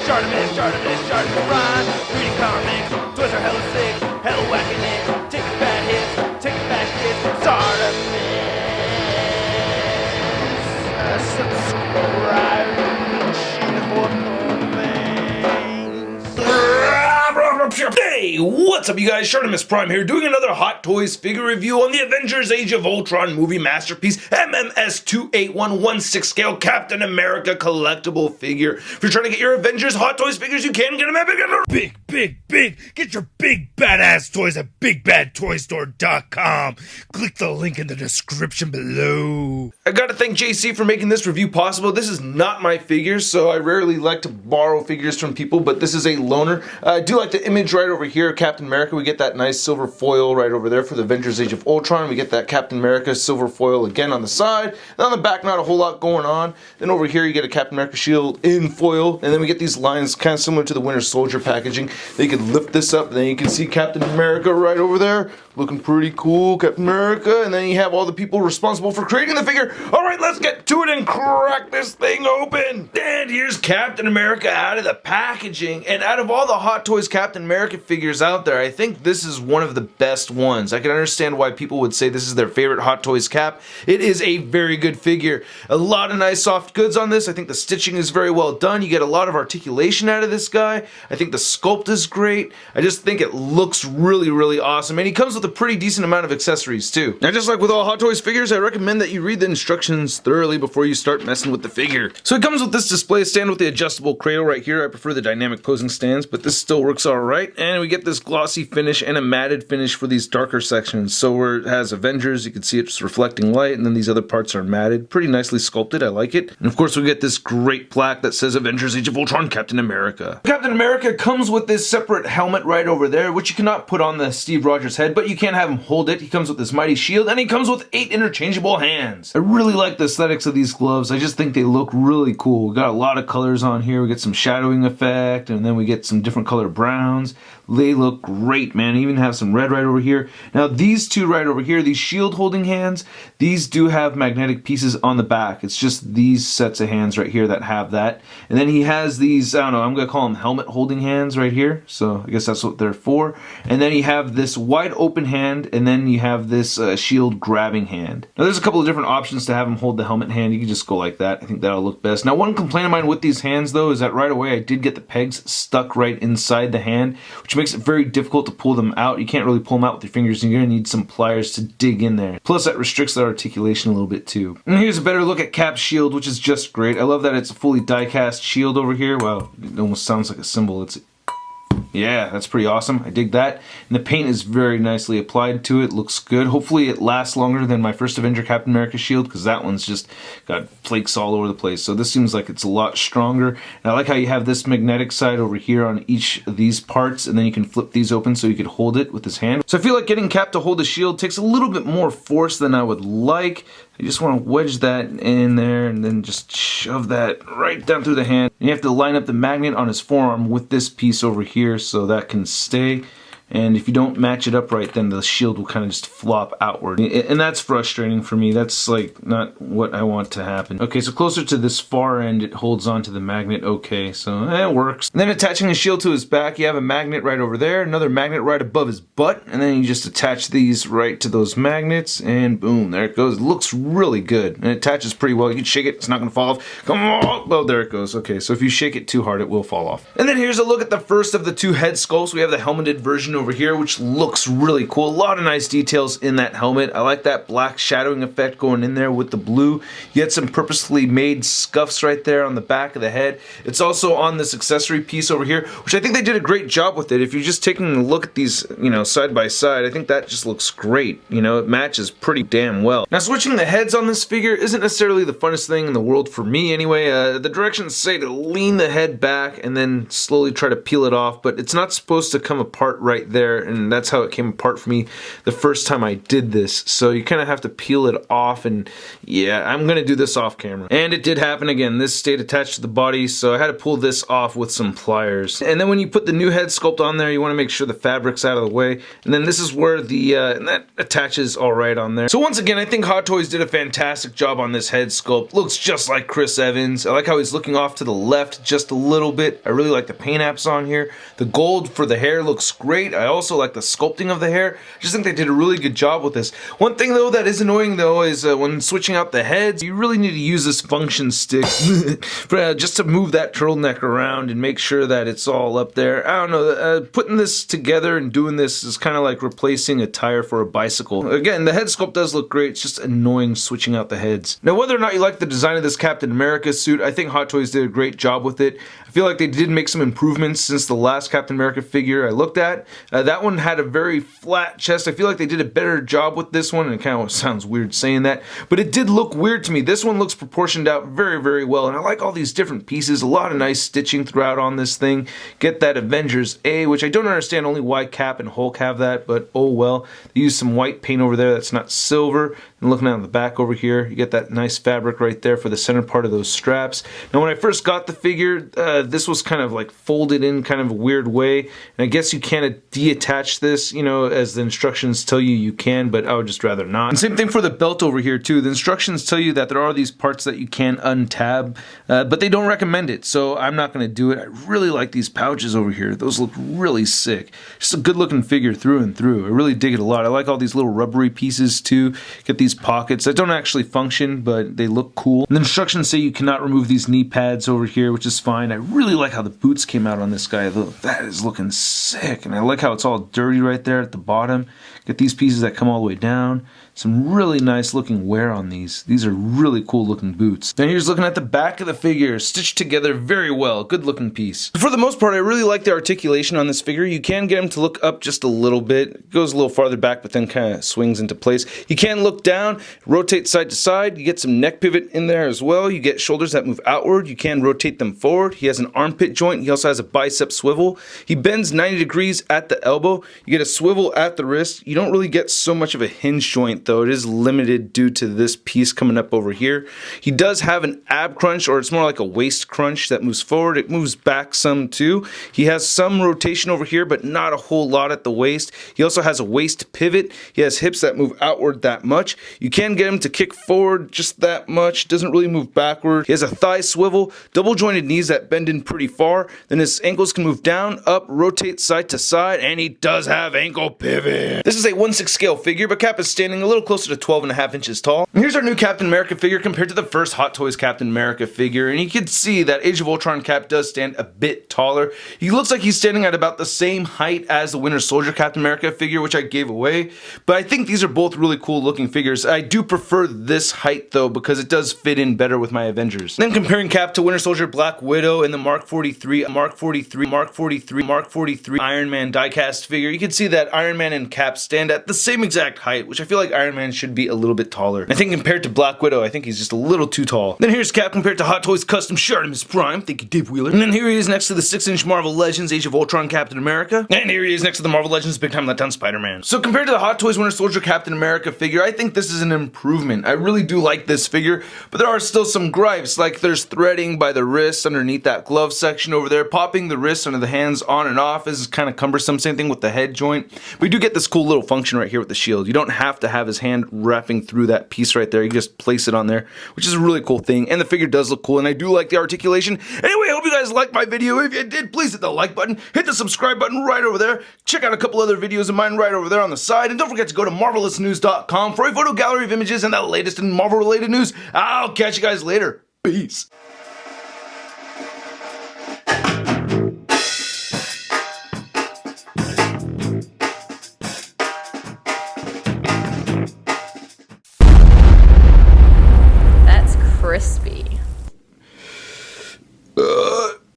ShartimusPrime. Reading comics, toys are hella sick, hella whacking it. Taking bad hits, taking back hits. Subscribe. Hey, what's up you guys? ShartimusPrime here, doing another Hot Toys figure review on the Avengers Age of Ultron movie masterpiece, MMS281 1/6 scale Captain America collectible figure. If you're trying to get your Avengers Hot Toys figures, you can get them at big. Get your big badass toys at BigBadToyStore.com. Click the link in the description below. I gotta thank JC for making this review possible. This is not my figure, so I rarely like to borrow figures from people, but this is a loaner. I do like the image right over here, Captain America. We get that nice silver foil right over there for the Avengers Age of Ultron. We get that Captain America silver foil again on the side. And on the back, not a whole lot going on. Then over here, you get a Captain America shield in foil. And then we get these lines kind of similar to the Winter Soldier packaging. Then you can lift this up, and then you can see Captain America right over there. Looking pretty cool, Captain America. And then you have all the people responsible for creating the figure. All right, let's get to it and crack this thing open. And here's Captain America out of the packaging. And out of all the Hot Toys Captain America figures out there, I think this is one of the best ones. I can understand why people would say this is their favorite Hot Toys Cap. It is a very good figure. A lot of nice soft goods on this. I think the stitching is very well done. You get a lot of articulation out of this guy. I think the sculpt is great. I just think it looks really, really awesome. And he comes with a pretty decent amount of accessories too. Now, just like with all Hot Toys figures, I recommend that you read the instructions thoroughly before you start messing with the figure. So it comes with this display stand with the adjustable cradle right here. I prefer the dynamic posing stands, but this still works alright. And we get this glossy finish and a matted finish for these darker sections. So where it has Avengers, you can see it's reflecting light, and then these other parts are matted. Pretty nicely sculpted, I like it. And of course we get this great plaque that says Avengers Age of Ultron Captain America. Captain America comes with this separate helmet right over there, which you cannot put on the Steve Rogers head, but you can have him hold it. He comes with this mighty shield, and he comes with 8 interchangeable hands. I really like the aesthetics of these gloves. I just think they look really cool. We got a lot of colors on here. We get some shadowing effect, and then we get some different color browns. They look great, man. I even have some red right over here. Now these two right over here, these shield holding hands, these do have magnetic pieces on the back. It's just these sets of hands right here that have that. And then he has these, I don't know, I'm going to call them helmet holding hands right here. So I guess that's what they're for. And then you have this wide open hand, and then you have this shield grabbing hand. Now there's a couple of different options to have him hold the helmet hand. You can just go like that. I think that'll look best. Now one complaint of mine with these hands though is that right away I did get the pegs stuck right inside the hand, which makes it very difficult to pull them out. You can't really pull them out with your fingers, and you're going to need some pliers to dig in there. Plus that restricts the articulation a little bit too. And here's a better look at Cap's shield, which is just great. I love that it's a fully die-cast shield over here. Wow, it almost sounds like a symbol. Yeah, that's pretty awesome. I dig that. And the paint is very nicely applied to it. Looks good. Hopefully it lasts longer than my first Avenger Captain America shield, because that one's just got flakes all over the place. So this seems like it's a lot stronger. And I like how you have this magnetic side over here on each of these parts, and then you can flip these open so you could hold it with his hand. So I feel like getting Cap to hold the shield takes a little bit more force than I would like. You just want to wedge that in there and then just shove that right down through the hand. And you have to line up the magnet on his forearm with this piece over here so that can stay. And if you don't match it up right, then the shield will kind of just flop outward. And that's frustrating for me. That's like not what I want to happen. Okay, so closer to this far end, it holds onto the magnet okay, so it works. And then attaching the shield to his back, you have a magnet right over there, another magnet right above his butt, and then you just attach these right to those magnets, and boom, there it goes. It looks really good, and it attaches pretty well. You can shake it, it's not gonna fall off. Come on! Well, there it goes. Okay, so if you shake it too hard, it will fall off. And then here's a look at the first of the 2 head sculpts. We have the helmeted version over here, which looks really cool. A lot of nice details in that helmet. I like that black shadowing effect going in there with the blue. You get some purposely made scuffs right there on the back of the head. It's also on this accessory piece over here, which I think they did a great job with it. If you're just taking a look at these, you know, side by side, I think that just looks great. You know, it matches pretty damn well. Now, switching the heads on this figure isn't necessarily the funnest thing in the world for me anyway. The directions say to lean the head back and then slowly try to peel it off, but it's not supposed to come apart right right there, and that's how it came apart for me the first time I did this. So you kind of have to peel it off, and yeah, I'm gonna do this off camera. And it did happen again. This stayed attached to the body, so I had to pull this off with some pliers. And then when you put the new head sculpt on there, you want to make sure the fabric's out of the way, and then this is where the and that attaches all right on there. So once again, I think Hot Toys did a fantastic job on this head sculpt. Looks just like Chris Evans. I like how he's looking off to the left just a little bit. I really like the paint apps on here. The gold for the hair looks great. I also like the sculpting of the hair. I just think they did a really good job with this. One thing though that is annoying though is when switching out the heads, you really need to use this function stick just to move that turtleneck around and make sure that it's all up there. I don't know, putting this together and doing this is kind of like replacing a tire for a bicycle. Again, the head sculpt does look great. It's just annoying switching out the heads. Now, whether or not you like the design of this Captain America suit, I think Hot Toys did a great job with it. I feel like they did make some improvements since the last Captain America figure I looked at. That one had a very flat chest. I feel like they did a better job with this one, and it kind of sounds weird saying that, but it did look weird to me. This one looks proportioned out very, very well, and I like all these different pieces. A lot of nice stitching throughout on this thing. Get that Avengers A, which I don't understand only why Cap and Hulk have that, but oh well. They use some white paint over there that's not silver. And looking at the back over here, you get that nice fabric right there for the center part of those straps. Now when I first got the figure, this was kind of like folded in kind of a weird way, and I guess you can deattach this, you know, as the instructions tell you you can, but I would just rather not. And same thing for the belt over here too. The instructions tell you that there are these parts that you can untab, but they don't recommend it, so I'm not going to do it. I really like these pouches over here. Those look really sick. Just a good looking figure through and through. I really dig it a lot. I like all these little rubbery pieces too. Get these pockets that don't actually function, but they look cool. And the instructions say you cannot remove these knee pads over here, which is fine. I really like how the boots came out on this guy. Look, that is looking sick. And I like how it's all dirty right there at the bottom. Get these pieces that come all the way down. Some really nice looking wear on these. These are really cool looking boots. Then here's looking at the back of the figure, stitched together very well. Good looking piece. For the most part, I really like the articulation on this figure. You can get him to look up just a little bit. It goes a little farther back, but then kind of swings into place. You can look down, rotate side to side. You get some neck pivot in there as well. You get shoulders that move outward. You can rotate them forward. He has an armpit joint. He also has a bicep swivel. He bends 90 degrees at the elbow. You get a swivel at the wrist. You don't really get so much of a hinge joint though. It is limited due to this piece coming up over here. He does have an ab crunch, or it's more like a waist crunch that moves forward. It moves back some too. He has some rotation over here, but not a whole lot at the waist. He also has a waist pivot. He has hips that move outward that much. You can get him to kick forward just that much. Doesn't really move backward. He has a thigh swivel, double jointed knees that bend in pretty far. Then his ankles can move down, up, rotate side to side, and he does have ankle pivot. This is a 1/6 scale figure, but Cap is standing a little closer to 12.5 inches tall. And here's our new Captain America figure compared to the first Hot Toys Captain America figure, and you can see that Age of Ultron Cap does stand a bit taller. He looks like he's standing at about the same height as the Winter Soldier Captain America figure, which I gave away, but I think these are both really cool looking figures. I do prefer this height though, because it does fit in better with my Avengers. Then comparing Cap to Winter Soldier, Black Widow, and the Mark 43 Iron Man diecast figure, you can see that Iron Man and Cap stand at the same exact height, which I feel like Iron Man should be a little bit taller. I think compared to Black Widow, I think he's just a little too tall. Then here's Cap compared to Hot Toys Custom ShartimusPrime. Thank you, Dave Wheeler. And then here he is next to the 6-inch Marvel Legends Age of Ultron Captain America. And here he is next to the Marvel Legends Big Time Letdown Spider-Man. So compared to the Hot Toys Winter Soldier Captain America figure, I think this is an improvement. I really do like this figure, but there are still some gripes, like there's threading by the wrist underneath that glove section over there. Popping the wrist under the hands on and off is kind of cumbersome. Same thing with the head joint. We do get this cool little function right here with the shield. You don't have to have his hand wrapping through that piece right there. You just place it on there, which is a really cool thing. And the figure does look cool, and I do like the articulation. Anyway, I hope you guys liked my video. If you did, please hit the like button, hit the subscribe button right over there. Check out a couple other videos of mine right over there on the side. And don't forget to go to marvelousnews.com for a photo gallery of images and the latest in Marvel-related news. I'll catch you guys later. Peace.